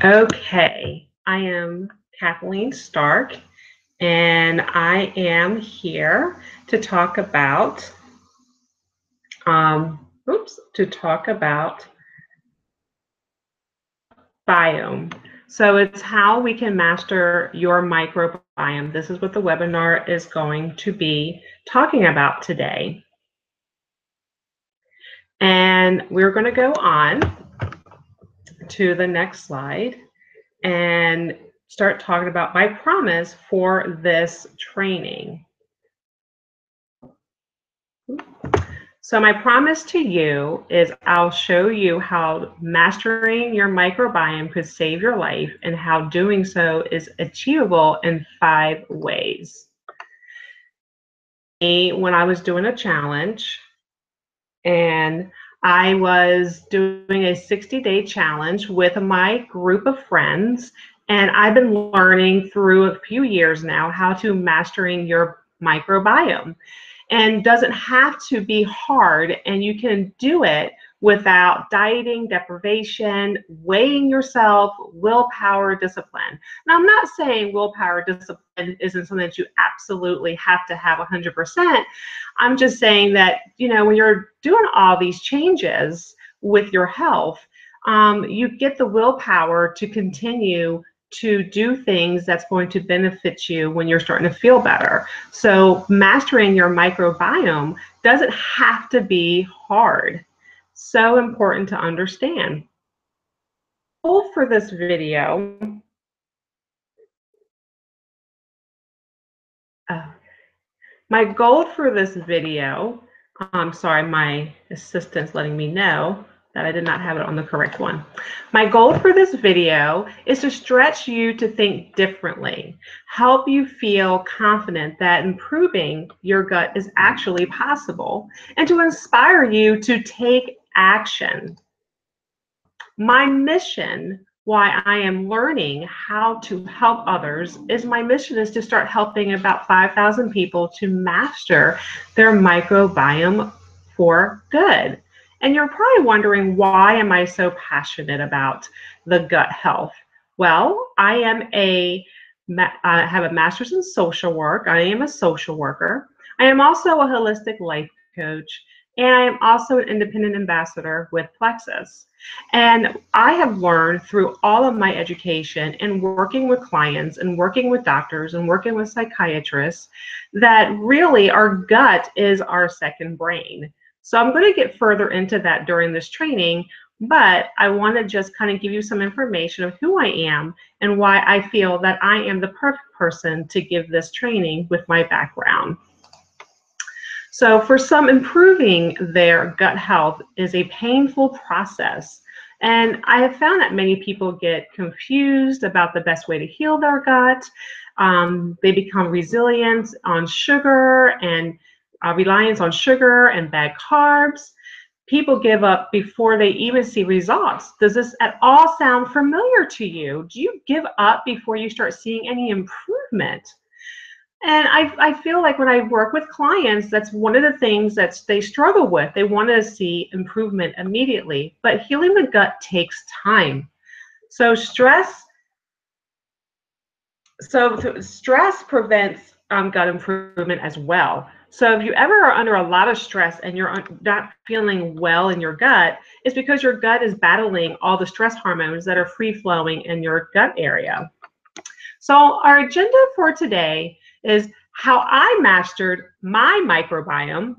Okay, I am Kathleen Stark, and I am here to talk about, to talk about biome. So it's how we can master your microbiome. This is what the webinar is going to be talking about today. And we're going to go on to the next slide and start talking about my promise for this training. So my promise to you is I'll show you how mastering your microbiome could save your life and how doing so is achievable in 5 ways. When I was doing a challenge, and I was doing a 60-day challenge with my group of friends, and I've been learning through a few years now how to mastering your microbiome. And doesn't have to be hard, and you can do it without dieting, deprivation, weighing yourself, willpower, discipline. Now, I'm not saying willpower discipline isn't something that you absolutely have to have 100%. I'm just saying that, when you're doing all these changes with your health, you get the willpower to continue to do things that's going to benefit you when you're starting to feel better. So mastering your microbiome doesn't have to be hard. So important to understand. Goal for this video, my goal for this video, I'm sorry, my assistant's letting me know that I did not have it on the correct one. My goal for this video is to stretch you to think differently, help you feel confident that improving your gut is actually possible, and to inspire you to take action. My mission, why I am learning how to help others, is my mission is to start helping about 5,000 people to master their microbiome for good. And you're probably wondering, why am I so passionate about the gut health? Well, I have a master's in social work. I am a social worker. I am also a holistic life coach, and I am also an independent ambassador with Plexus. And I have learned through all of my education and working with clients and working with doctors and working with psychiatrists that really our gut is our second brain. So I'm going to get further into that during this training, but I want to just kind of give you some information of who I am and why I feel that I am the perfect person to give this training with my background. So for some, improving their gut health is a painful process. And I have found that many people get confused about the best way to heal their gut. They become resilient on sugar and reliance on sugar and bad carbs. People give up before they even see results. Does this at all sound familiar to you? Do you give up before you start seeing any improvement? And I feel like when I work with clients, that's one of the things that they struggle with. They want to see improvement immediately, but healing the gut takes time. So stress prevents gut improvement as well. So if you ever are under a lot of stress and you're not feeling well in your gut, it's because your gut is battling all the stress hormones that are free flowing in your gut area. So our agenda for today is how I mastered my microbiome,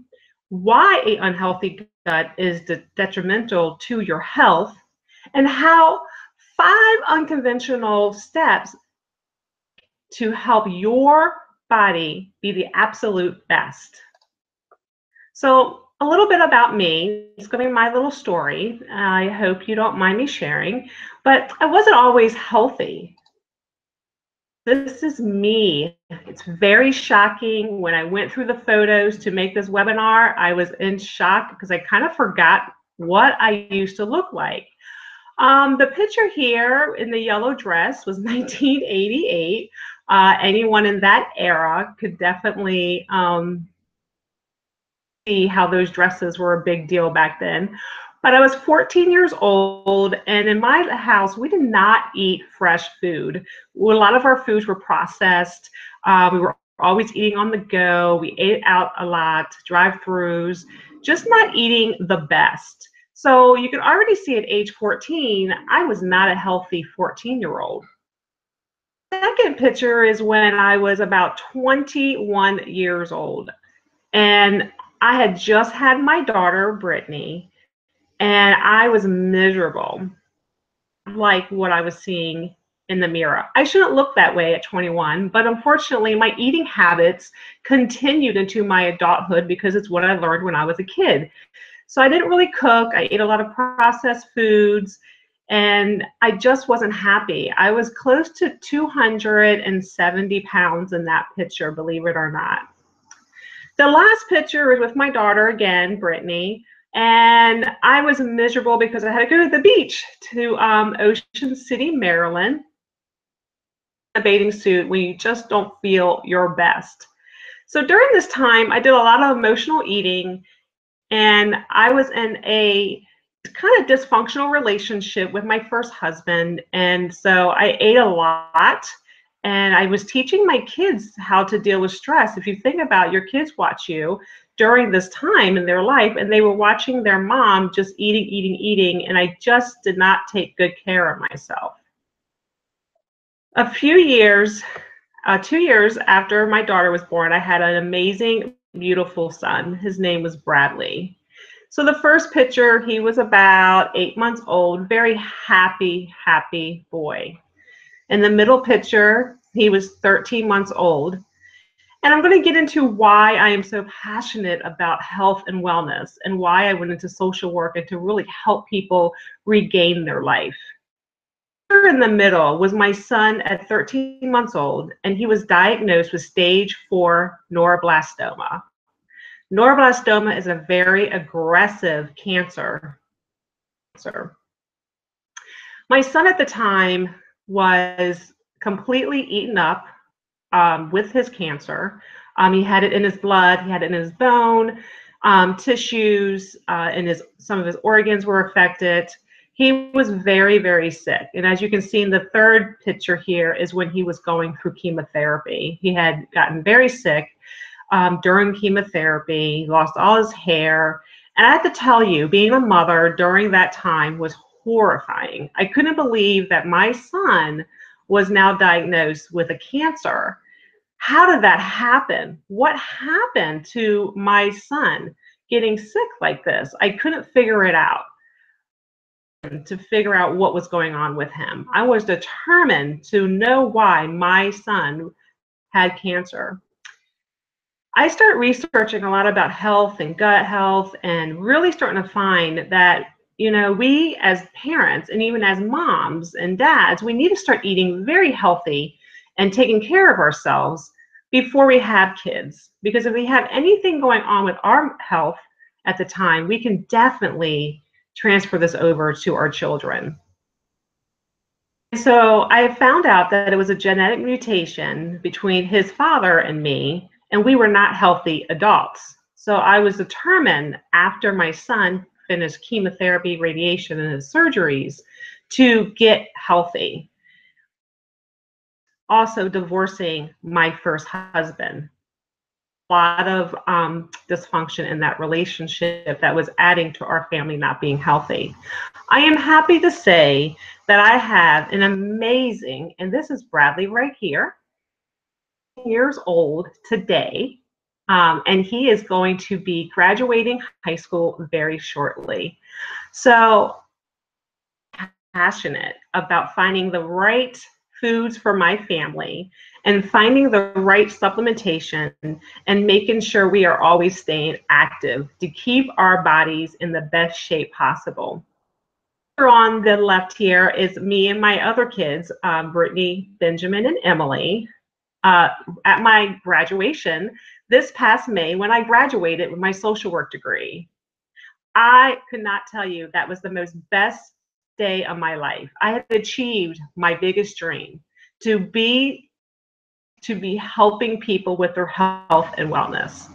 why an unhealthy gut is detrimental to your health, and how 5 unconventional steps to help your body be the absolute best. So a little bit about me. It's going to be my little story. I hope you don't mind me sharing, but I wasn't always healthy. This is me. It's very shocking. When I went through the photos to make this webinar, I was in shock because I kind of forgot what I used to look like. The picture here in the yellow dress was 1988. Anyone in that era could definitely see how those dresses were a big deal back then. But I was 14 years old, and in my house, we did not eat fresh food. A lot of our foods were processed. We were always eating on the go. We ate out a lot, drive-throughs, just not eating the best. So you can already see at age 14, I was not a healthy 14-year-old. Second picture is when I was about 21 years old, and I had just had my daughter, Brittany, and I was miserable, like what I was seeing in the mirror. I shouldn't look that way at 21, but unfortunately, my eating habits continued into my adulthood because it's what I learned when I was a kid. So I didn't really cook. I ate a lot of processed foods, and I just wasn't happy. I was close to 270 pounds in that picture, believe it or not. The last picture is with my daughter again, Brittany, and I was miserable because I had to go to the beach to Ocean City, Maryland. A bathing suit when you just don't feel your best. So during this time, I did a lot of emotional eating, and I was in a kind of dysfunctional relationship with my first husband, and so I ate a lot. And I was teaching my kids how to deal with stress. If you think about, your kids watch you during this time in their life, and they were watching their mom just eating, eating, eating, and I just did not take good care of myself. A few years, 2 years after my daughter was born, I had an amazing, beautiful son. His name was Bradley. So the first picture, he was about 8 months old, very happy, happy boy. In the middle picture, he was 13 months old. And I'm going to get into why I am so passionate about health and wellness, and why I went into social work and to really help people regain their life. In the middle was my son at 13 months old, and he was diagnosed with stage 4 neuroblastoma. Neuroblastoma is a very aggressive cancer. My son at the time was completely eaten up with his cancer. He had it in his blood, he had it in his bone, tissues, and some of his organs were affected. He was very, very sick. And as you can see in the third picture here is when he was going through chemotherapy. He had gotten very sick during chemotherapy, lost all his hair. And I have to tell you, being a mother during that time was horrifying. I couldn't believe that my son was now diagnosed with a cancer. How did that happen? What happened to my son getting sick like this? I couldn't figure it out. To figure out what was going on with him. I was determined to know why my son had cancer. I started researching a lot about health and gut health, and really starting to find that, you know, we as parents and even as moms and dads, we need to start eating very healthy and taking care of ourselves before we have kids. Because if we have anything going on with our health at the time, we can definitely transfer this over to our children. So I found out that it was a genetic mutation between his father and me, and we were not healthy adults. So I was determined, after my son finished chemotherapy, radiation, and his surgeries, to get healthy. Also divorcing my first husband. A lot of dysfunction in that relationship that was adding to our family not being healthy. I am happy to say that I have an amazing, and this is Bradley right here, years old today, and he is going to be graduating high school very shortly. So passionate about finding the right foods for my family and finding the right supplementation and making sure we are always staying active to keep our bodies in the best shape possible. On the left here is me and my other kids, Brittany, Benjamin, and Emily. At my graduation this past May, when I graduated with my social work degree, I could not tell you that was the most best day of my life. I had achieved my biggest dream, to be helping people with their health and wellness.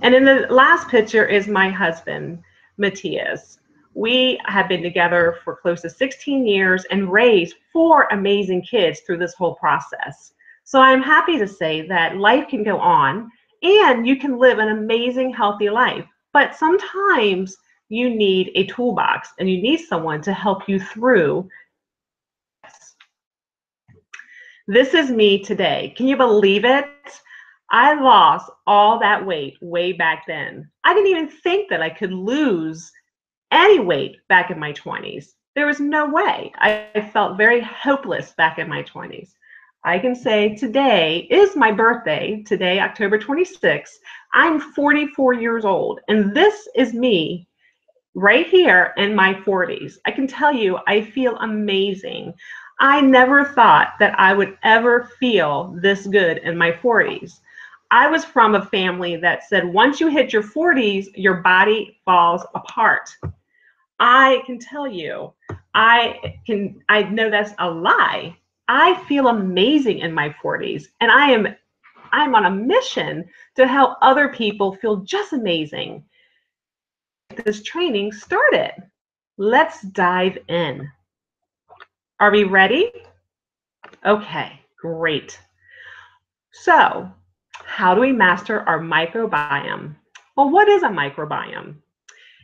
And in the last picture is my husband, Matthias. We have been together for close to 16 years and raised 4 amazing kids through this whole process. So I'm happy to say that life can go on and you can live an amazing, healthy life. But sometimes you need a toolbox and you need someone to help you through. This is me today. Can you believe it? I lost all that weight way back then. I didn't even think that I could lose any weight back in my 20s. There was no way. I felt very hopeless back in my 20s. I can say today is my birthday, today, October 26th. I'm 44 years old, and this is me right here in my 40s. I can tell you, I feel amazing. I never thought that I would ever feel this good in my 40s. I was from a family that said once you hit your 40s, your body falls apart. I can tell you, I know that's a lie. I feel amazing in my 40s, and I'm on a mission to help other people feel just amazing. This training started. Let's dive in. Are we ready? Okay, great. So, how do we master our microbiome? Well, what is a microbiome?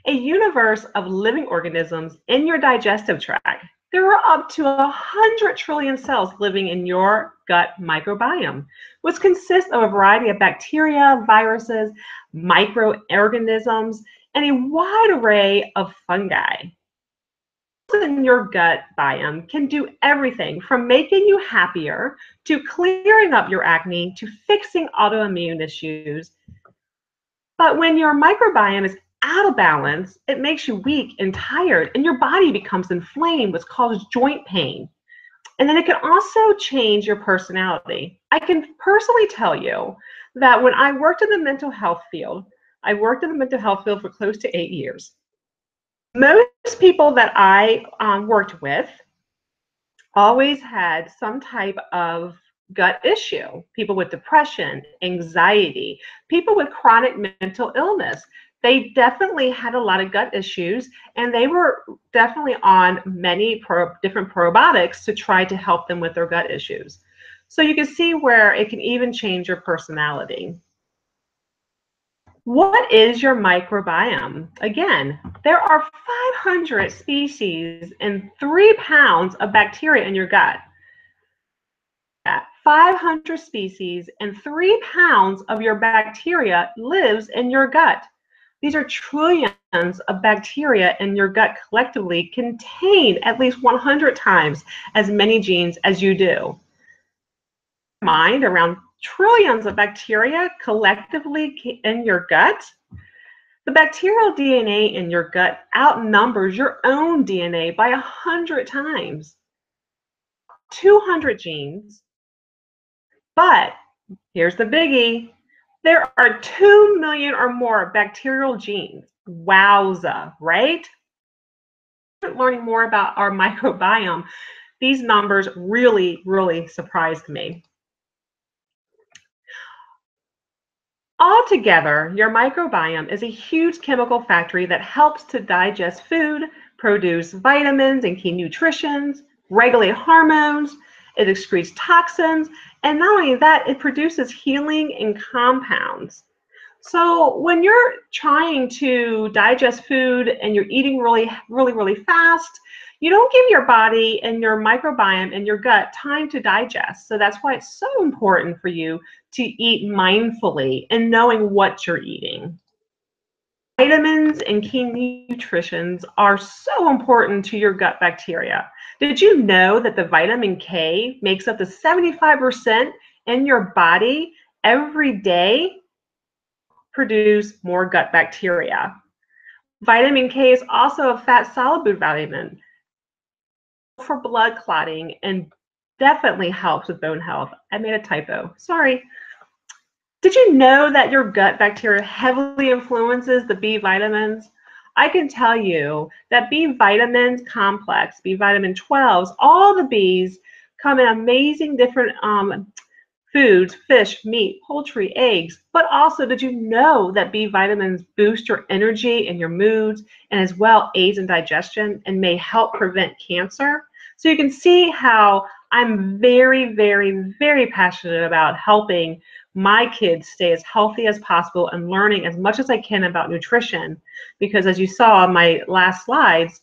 A universe of living organisms in your digestive tract. There are up to 100 trillion cells living in your gut microbiome, which consists of a variety of bacteria, viruses, microorganisms, and a wide array of fungi. In your gut biome can do everything from making you happier to clearing up your acne to fixing autoimmune issues. But when your microbiome is out of balance, it makes you weak and tired, and your body becomes inflamed, which causes joint pain. And then it can also change your personality. I can personally tell you that when I worked in the mental health field, I worked in the mental health field for close to 8 years. Most people that I worked with always had some type of gut issue. People with depression, anxiety, people with chronic mental illness. They definitely had a lot of gut issues, and they were definitely on many different probiotics to try to help them with their gut issues. So you can see where it can even change your personality. What is your microbiome? Again, there are 500 species and 3 pounds of bacteria in your gut. 500 species and 3 pounds of your bacteria lives in your gut. These are trillions of bacteria in your gut collectively contain at least 100 times as many genes as you do. Mind around trillions of bacteria collectively in your gut. The bacterial DNA in your gut outnumbers your own DNA by 100 times. 200 genes. But here's the biggie. There are 2 million or more bacterial genes. Wowza, right? Learning more about our microbiome, these numbers really, really surprised me. Altogether, your microbiome is a huge chemical factory that helps to digest food, produce vitamins and key nutrients, regulate hormones, it excretes toxins, and not only that, it produces healing and compounds. So when you're trying to digest food and you're eating really fast, you don't give your body and your microbiome and your gut time to digest. So that's why it's so important for you to eat mindfully and knowing what you're eating. Vitamins and key nutrients are so important to your gut bacteria. Did you know that the vitamin K makes up to 75% in your body every day? Produce more gut bacteria. Vitamin K is also a fat-soluble vitamin for blood clotting and definitely helps with bone health. I made a typo, sorry. Did you know that your gut bacteria heavily influences the B vitamins? I can tell you that B vitamins complex, B vitamin 12s, all the Bs come in amazing different foods, fish, meat, poultry, eggs, but also did you know that B vitamins boost your energy and your moods and as well aids in digestion and may help prevent cancer? So you can see how I'm very, very, very passionate about helping my kids stay as healthy as possible and learning as much as I can about nutrition, because as you saw on my last slides,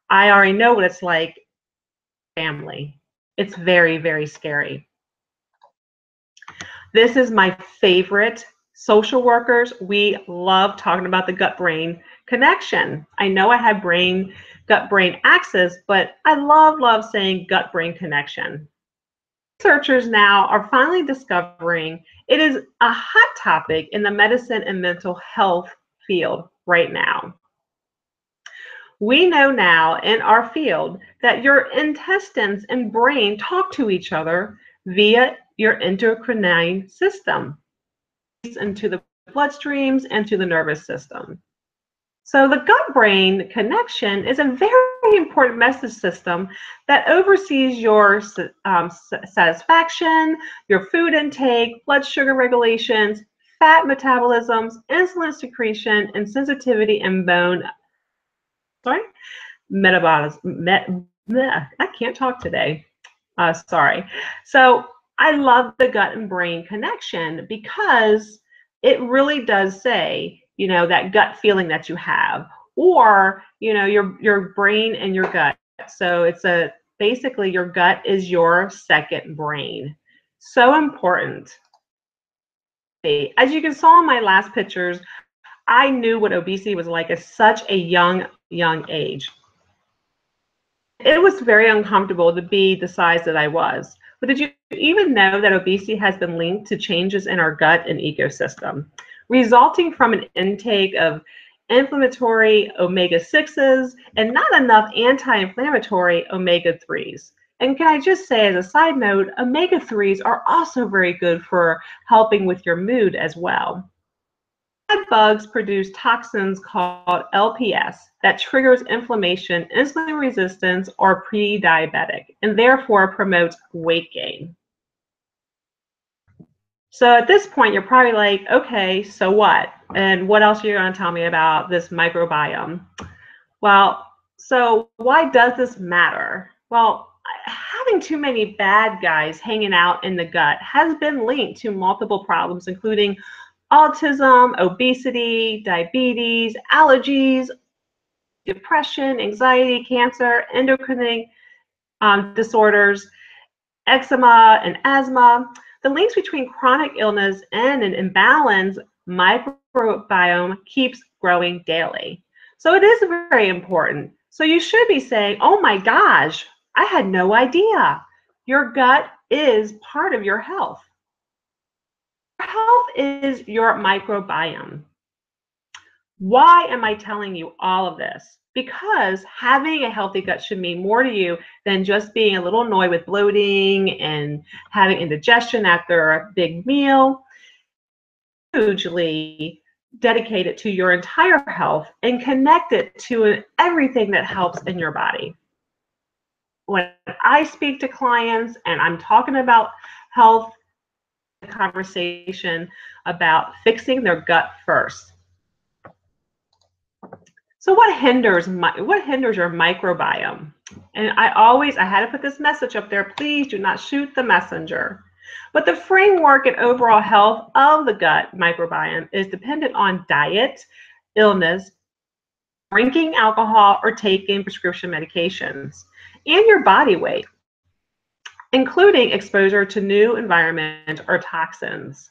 I already know what it's like family. It's very, very scary. This is my favorite. Social workers, we love talking about the gut-brain connection. I know I have gut-brain axis, but I love saying gut-brain connection. Researchers now are finally discovering it is a hot topic in the medicine and mental health field right now. We know now in our field that your intestines and brain talk to each other via your endocrine system, into the bloodstreams and to the nervous system. So the gut-brain connection is a very important message system that oversees your satisfaction, your food intake, blood sugar regulations, fat metabolisms, insulin secretion, and sensitivity and bone metabolism. I can't talk today. Sorry. So I love the gut and brain connection because it really does say, you know, that gut feeling that you have, or, you know, your brain and your gut. So it's basically your gut is your second brain. So important. As you can saw in my last pictures, I knew what obesity was like at such a young age. It was very uncomfortable to be the size that I was. But did you even know that obesity has been linked to changes in our gut and ecosystem, resulting from an intake of inflammatory omega-6s and not enough anti-inflammatory omega-3s? And can I just say, as a side note, omega-3s are also very good for helping with your mood as well. Bugs produce toxins called LPS that triggers inflammation, insulin resistance, or pre-diabetic, and therefore promotes weight gain. So at this point, you're probably like, okay, so what? And what else are you going to tell me about this microbiome? Well, so why does this matter? Well, having too many bad guys hanging out in the gut has been linked to multiple problems, including autism, obesity, diabetes, allergies, depression, anxiety, cancer, endocrine disorders, eczema, and asthma. The links between chronic illness and an imbalanced microbiome keeps growing daily. So it is very important. So you should be saying, oh my gosh, I had no idea. Your gut is part of your health. Health is your microbiome. Why am I telling you all of this? Because having a healthy gut should mean more to you than just being a little annoyed with bloating and having indigestion after a big meal. Hugely dedicated to your entire health and connect it to everything that helps in your body. When I speak to clients and I'm talking about health, conversation about fixing their gut first. So what hinders your microbiome? And I had to put this message up there, please do not shoot the messenger. But the framework and overall health of the gut microbiome is dependent on diet, illness, drinking alcohol, or taking prescription medications, and your body weight, including exposure to new environment or toxins.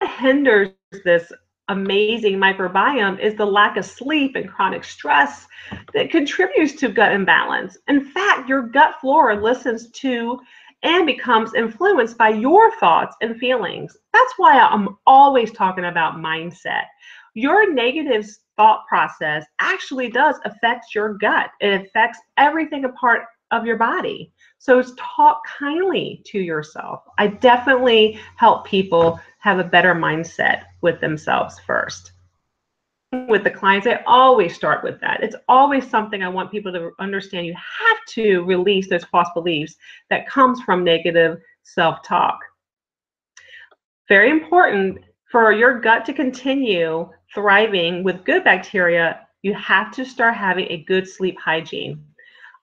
What hinders this amazing microbiome is the lack of sleep and chronic stress that contributes to gut imbalance. In fact, your gut flora listens to and becomes influenced by your thoughts and feelings. That's why I'm always talking about mindset. Your negative thought process actually does affect your gut. It affects everything a part of your body. So talk kindly to yourself. I definitely help people have a better mindset with themselves first. With the clients, I always start with that. It's always something I want people to understand. You have to release those false beliefs that comes from negative self-talk. Very important for your gut to continue thriving with good bacteria, you have to start having a good sleep hygiene.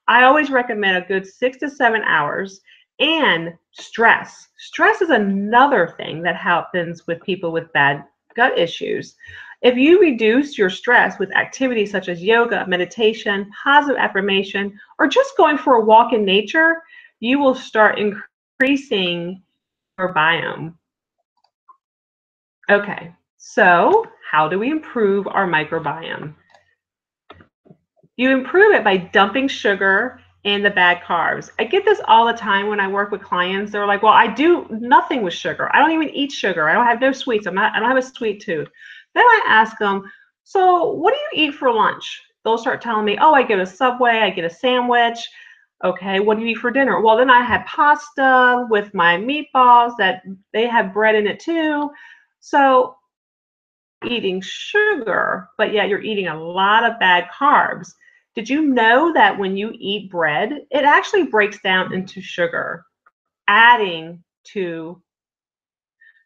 I always recommend a good 6 to 7 hours. And stress. Stress is another thing that happens with people with bad gut issues. If you reduce your stress with activities such as yoga, meditation, positive affirmation, or just going for a walk in nature, you will start increasing your biome. Okay, so how do we improve our microbiome? You improve it by dumping sugar and the bad carbs. I get this all the time when I work with clients. They're like, well, I do nothing with sugar. I don't even eat sugar. I don't have no sweets. I don't have a sweet tooth. Then I ask them, so what do you eat for lunch? They'll start telling me, oh, I get a Subway, I get a sandwich. Okay, what do you eat for dinner? Well, then I had pasta with my meatballs that they have bread in it too. So eating sugar, but yet you're eating a lot of bad carbs. Did you know that when you eat bread, it actually breaks down into sugar, adding to.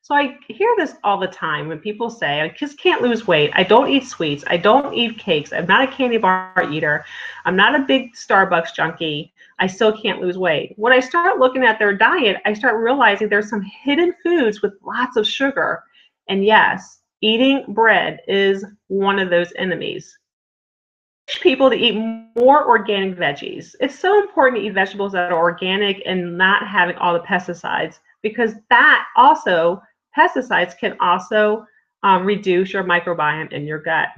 So I hear this all the time when people say, I just can't lose weight. I don't eat sweets. I don't eat cakes. I'm not a candy bar eater. I'm not a big Starbucks junkie. I still can't lose weight. When I start looking at their diet, I start realizing there's some hidden foods with lots of sugar. And yes, eating bread is one of those enemies. People to eat more organic veggies. It's so important to eat vegetables that are organic and not having all the pesticides, because that also, pesticides can also reduce your microbiome in your gut.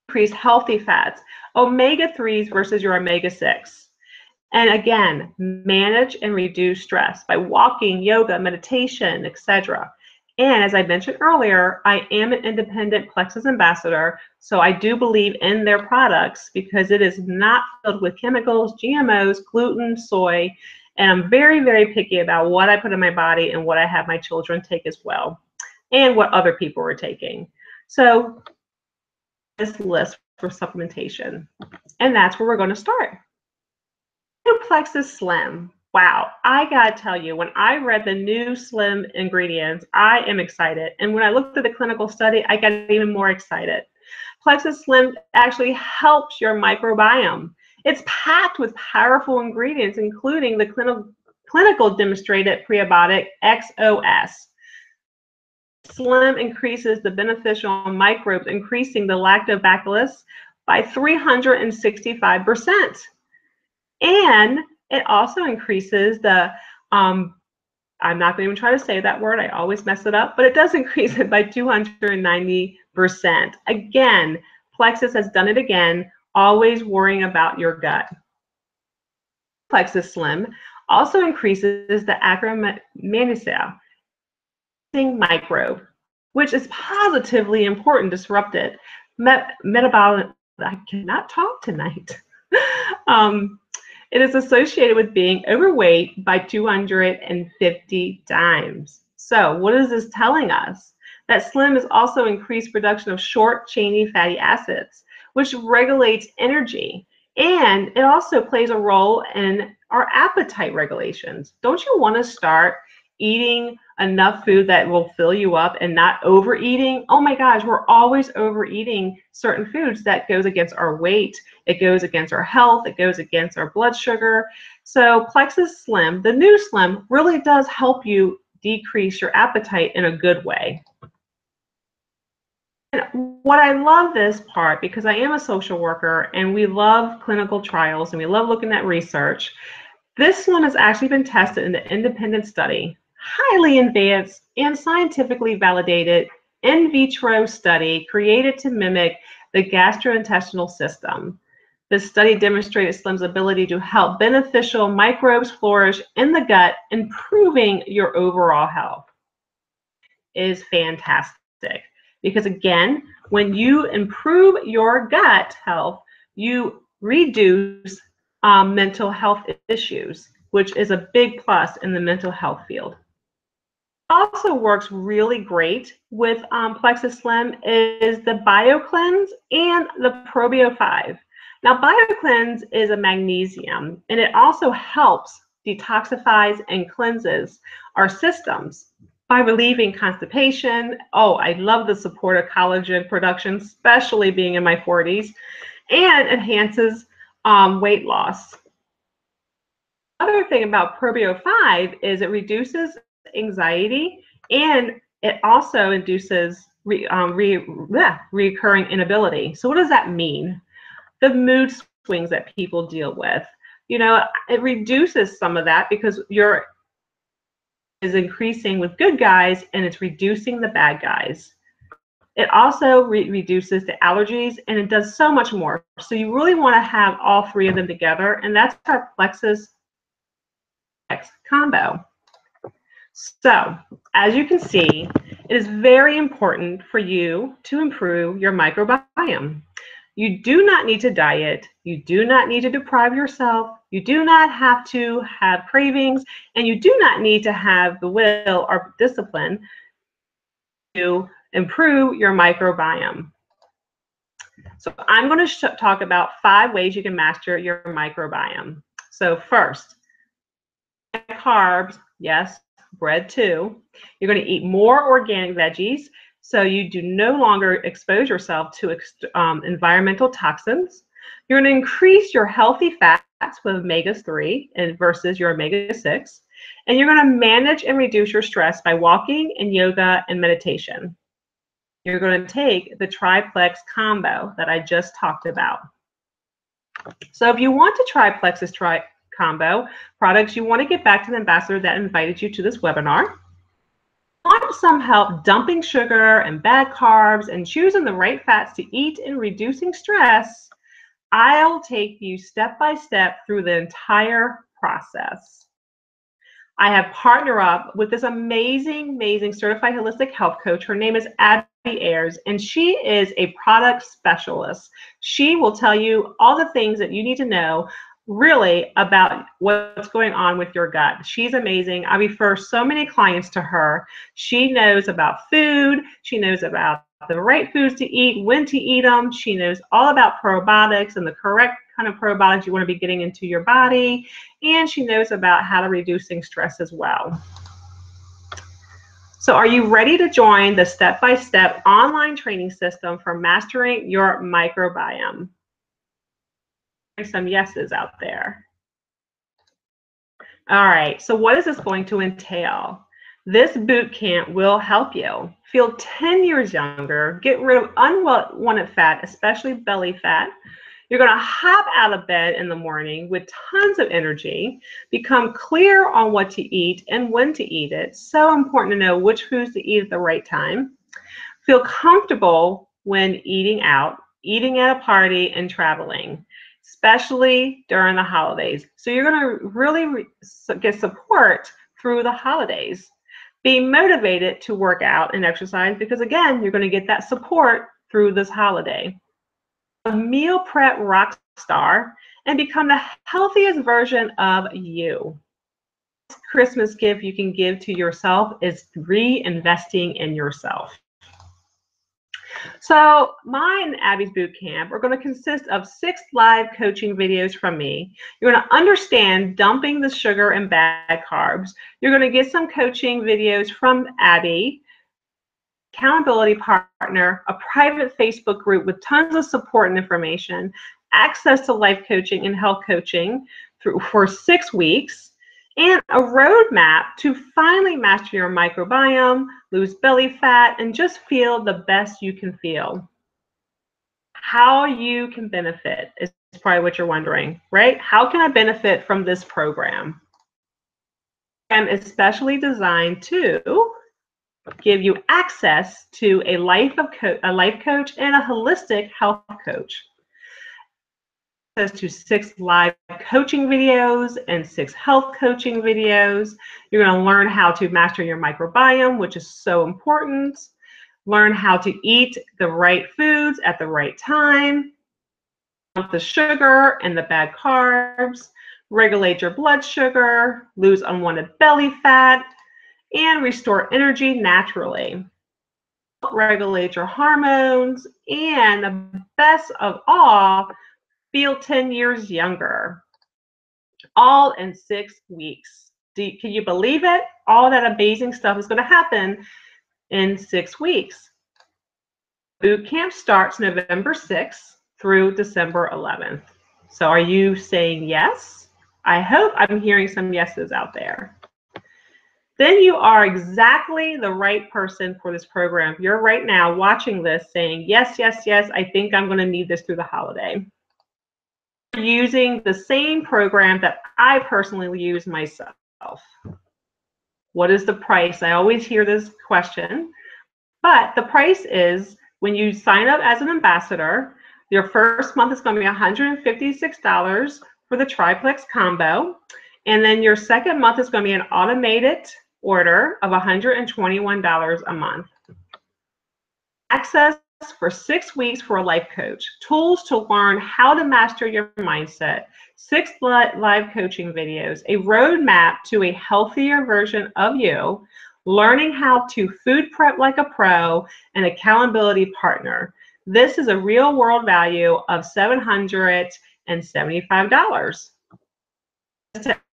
Increase healthy fats, omega-3s versus your omega-6. And again, manage and reduce stress by walking, yoga, meditation, etc. And as I mentioned earlier, I am an independent Plexus ambassador, so I do believe in their products because it is not filled with chemicals, GMOs, gluten, soy, and I'm very, very picky about what I put in my body and what I have my children take as well, and what other people are taking. So this list for supplementation, and that's where we're going to start. Plexus Slim. Wow, I gotta tell you, when I read the new Slim ingredients, I am excited. And when I looked at the clinical study, I got even more excited. Plexus Slim actually helps your microbiome. It's packed with powerful ingredients, including the clinical demonstrated prebiotic XOS. Slim increases the beneficial microbes, increasing the lactobacillus by 365%. And it also increases the, I'm not going to even try to say that word. I always mess it up, but it does increase it by 290%. Again, Plexus has done it again, always worrying about your gut. Plexus Slim also increases the Akkermansia microbe, which is positively important, disrupted. Metabolic, I cannot talk tonight. It is associated with being overweight by 250 times. So what is this telling us? That Slim is also increased production of short chain fatty acids, which regulates energy. And it also plays a role in our appetite regulations. Don't you want to start eating enough food that will fill you up and not overeating? Oh my gosh, we're always overeating certain foods. That goes against our weight, it goes against our health, it goes against our blood sugar. So Plexus Slim, the new Slim, really does help you decrease your appetite in a good way. And what I love this part, because I am a social worker and we love clinical trials and we love looking at research, this one has actually been tested in an independent study, highly advanced and scientifically validated in vitro study created to mimic the gastrointestinal system. This study demonstrated Slim's ability to help beneficial microbes flourish in the gut, improving your overall health. It is fantastic because, again, when you improve your gut health, you reduce mental health issues, which is a big plus in the mental health field. Also works really great with Plexus Slim is the BioCleanse and the Probio 5. Now, BioCleanse is a magnesium, and it also helps detoxifies and cleanses our systems. by relieving constipation. Oh, I love the support of collagen production, especially being in my 40s, and enhances weight loss. Other thing about Probio 5 is it reduces anxiety, and it also induces recurring inability. So what does that mean? The mood swings that people deal with. You know, it reduces some of that because your is increasing with good guys and it's reducing the bad guys. It also reduces the allergies, and it does so much more. So you really want to have all three of them together, and that's our Plexus X combo. So as you can see, it is very important for you to improve your microbiome. You do not need to diet. You do not need to deprive yourself. You do not have to have cravings, and you do not need to have the will or discipline to improve your microbiome. So I'm going to talk about 5 ways you can master your microbiome. So first, carbs, yes, bread too. You're going to eat more organic veggies so you do no longer expose yourself to environmental toxins. You're going to increase your healthy fats with omega-3 versus your omega-6. And you're going to manage and reduce your stress by walking and yoga and meditation. You're going to take the triplex combo that I just talked about. So if you want to try Plexus combo products, you want to get back to the ambassador that invited you to this webinar. Want some help dumping sugar and bad carbs and choosing the right fats to eat and reducing stress? I'll take you step by step through the entire process. I have partnered up with this amazing certified holistic health coach. Her name is Abby Ayers, and she is a product specialist. She will tell you all the things that you need to know really about what's going on with your gut. She's amazing. I refer so many clients to her. She knows about food. She knows about the right foods to eat, when to eat them. She knows all about probiotics and the correct kind of probiotics you want to be getting into your body. And she knows about how to reducing stress as well. So are you ready to join the step-by-step online training system for mastering your microbiome? There's some yeses out there. All right, so what is this going to entail? This boot camp will help you feel 10 years younger, get rid of unwanted fat, especially belly fat. You're going to hop out of bed in the morning with tons of energy, become clear on what to eat and when to eat it. So important to know which foods to eat at the right time. Feel comfortable when eating out, eating at a party, and traveling, especially during the holidays. So you're going to really get support through the holidays. Be motivated to work out and exercise because, again, you're going to get that support through this holiday. A meal prep rock star and become the healthiest version of you. This Christmas gift you can give to yourself is reinvesting in yourself. So mine and Abby's boot camp are going to consist of 6 live coaching videos from me. You're going to understand dumping the sugar and bad carbs. You're going to get some coaching videos from Abby, accountability partner, a private Facebook group with tons of support and information, access to life coaching and health coaching for 6 weeks, and a roadmap to finally master your microbiome, lose belly fat, and just feel the best you can feel. How you can benefit is probably what you're wondering, right? How can I benefit from this program? I'm especially designed to give you access to a life coach and a holistic health coach. Access to 6 live coaching videos and 6 health coaching videos. You're going to learn how to master your microbiome, which is so important. Learn how to eat the right foods at the right time. The sugar and the bad carbs. Regulate your blood sugar. Lose unwanted belly fat. And restore energy naturally. Regulate your hormones, and the best of all, feel 10 years younger. All in 6 weeks. Can you believe it? all that amazing stuff is going to happen in 6 weeks. Boot camp starts November 6th through December 11th. So are you saying yes? I hope I'm hearing some yeses out there. Then you are exactly the right person for this program. You're right now watching this saying, yes, yes, yes, I think I'm going to need this through the holiday. Using the same program that I personally use myself. What is the price? I always hear this question, but the price is when you sign up as an ambassador, your first month is going to be $156 for the triplex combo. And then your second month is going to be an automated order of $121 a month. Access for 6 weeks for a life coach, tools to learn how to master your mindset, 6 live coaching videos, a roadmap to a healthier version of you, learning how to food prep like a pro, and accountability partner. This is a real world value of $775.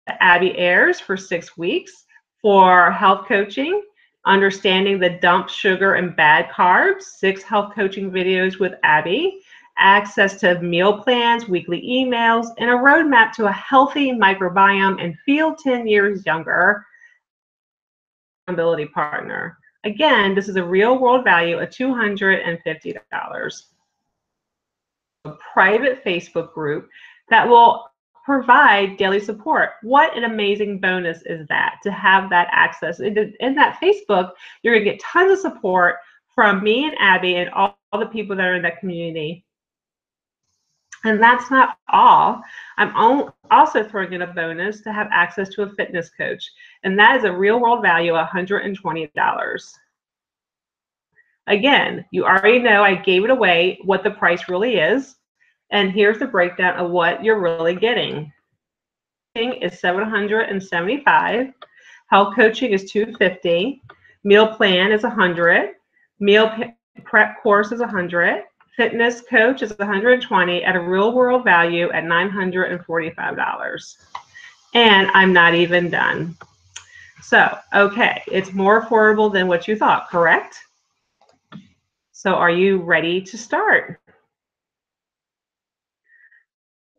Abby Ayers for 6 weeks for health coaching, understanding the dump sugar and bad carbs, 6 health coaching videos with Abby, access to meal plans, weekly emails, and a roadmap to a healthy microbiome and feel 10 years younger. Accountability partner. Again, this is a real world value of $250. A private Facebook group that will provide daily support. What an amazing bonus is that, to have that access. In that Facebook, you're going to get tons of support from me and Abby and all the people that are in that community. And that's not all. I'm also throwing in a bonus to have access to a fitness coach. And that is a real world value of $120. Again, you already know I gave it away what the price really is. And here's the breakdown of what you're really getting. Is $775. Health coaching is $250. Meal plan is $100. Meal prep course is $100. Fitness coach is $120 at a real world value at $945. And I'm not even done. So, okay, it's more affordable than what you thought, correct? So are you ready to start?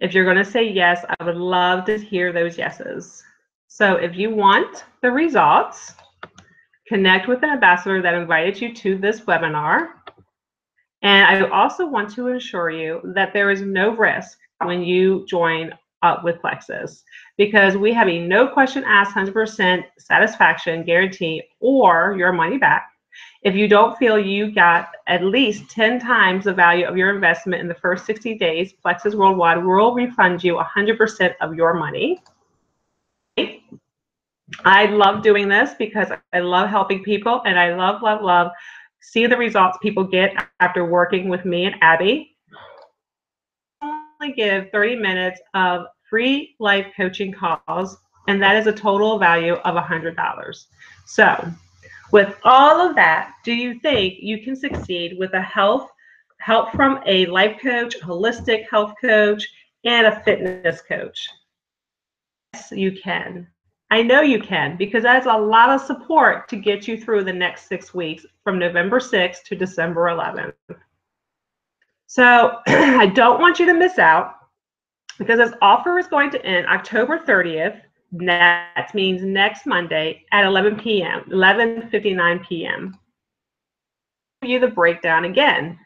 If you're going to say yes, I would love to hear those yeses. So if you want the results, connect with an ambassador that invited you to this webinar. And I also want to assure you that there is no risk when you join up with Plexus, because we have a no question asked 100% satisfaction guarantee or your money back. If you don't feel you got at least 10 times the value of your investment in the first 60 days, Plexus Worldwide will refund you 100% of your money. I love doing this because I love helping people, and I love see the results people get after working with me and Abby. I only give 30 minutes of free life coaching calls, and that is a total value of $100. So with all of that, do you think you can succeed with a help from a life coach, holistic health coach, and a fitness coach? Yes, you can. I know you can, because that's a lot of support to get you through the next 6 weeks from November 6th to December 11th. So I don't want you to miss out, because this offer is going to end October 30th. That means next Monday at 11:59 p.m. I'll give you the breakdown again.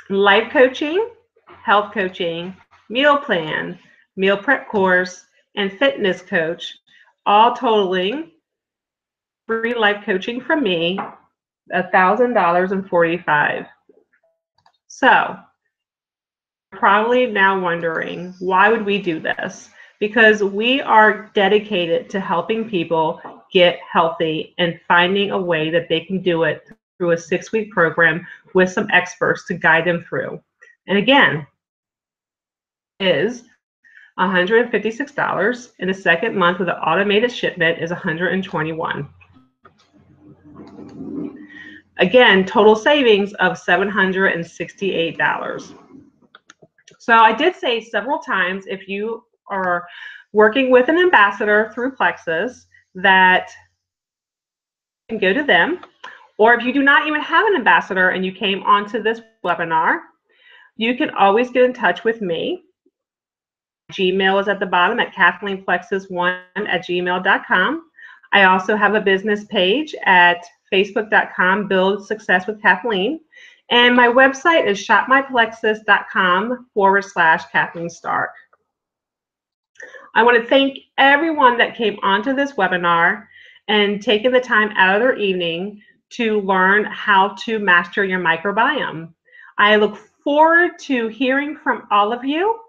Life coaching, health coaching, meal plan, meal prep course, and fitness coach, all totaling free life coaching from me, $1,000.45. So probably now wondering, why would we do this? Because we are dedicated to helping people get healthy and finding a way that they can do it through a 6-week program with some experts to guide them through. And again, is $156, and the second month with the automated shipment is $121. Again, total savings of $768. So I did say several times, if you are working with an ambassador through Plexus, that you can go to them. Or if you do not even have an ambassador and you came onto this webinar, you can always get in touch with me. Gmail is at the bottom at kathleenplexus1@gmail.com. I also have a business page at facebook.com, Build Success with Kathleen. And my website is shopmyplexus.com/Kathleen Stark. I want to thank everyone that came onto this webinar and taken the time out of their evening to learn how to master your microbiome. I look forward to hearing from all of you,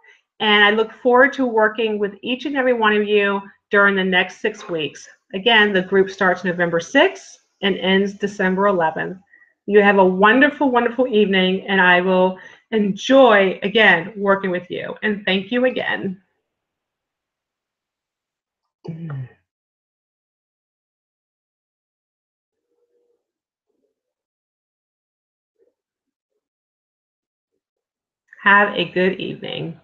and I look forward to working with each and every one of you during the next 6 weeks. Again, the group starts November 6th and ends December 11th. You have a wonderful, wonderful evening, and I will enjoy, again, working with you. And thank you again. Have a good evening.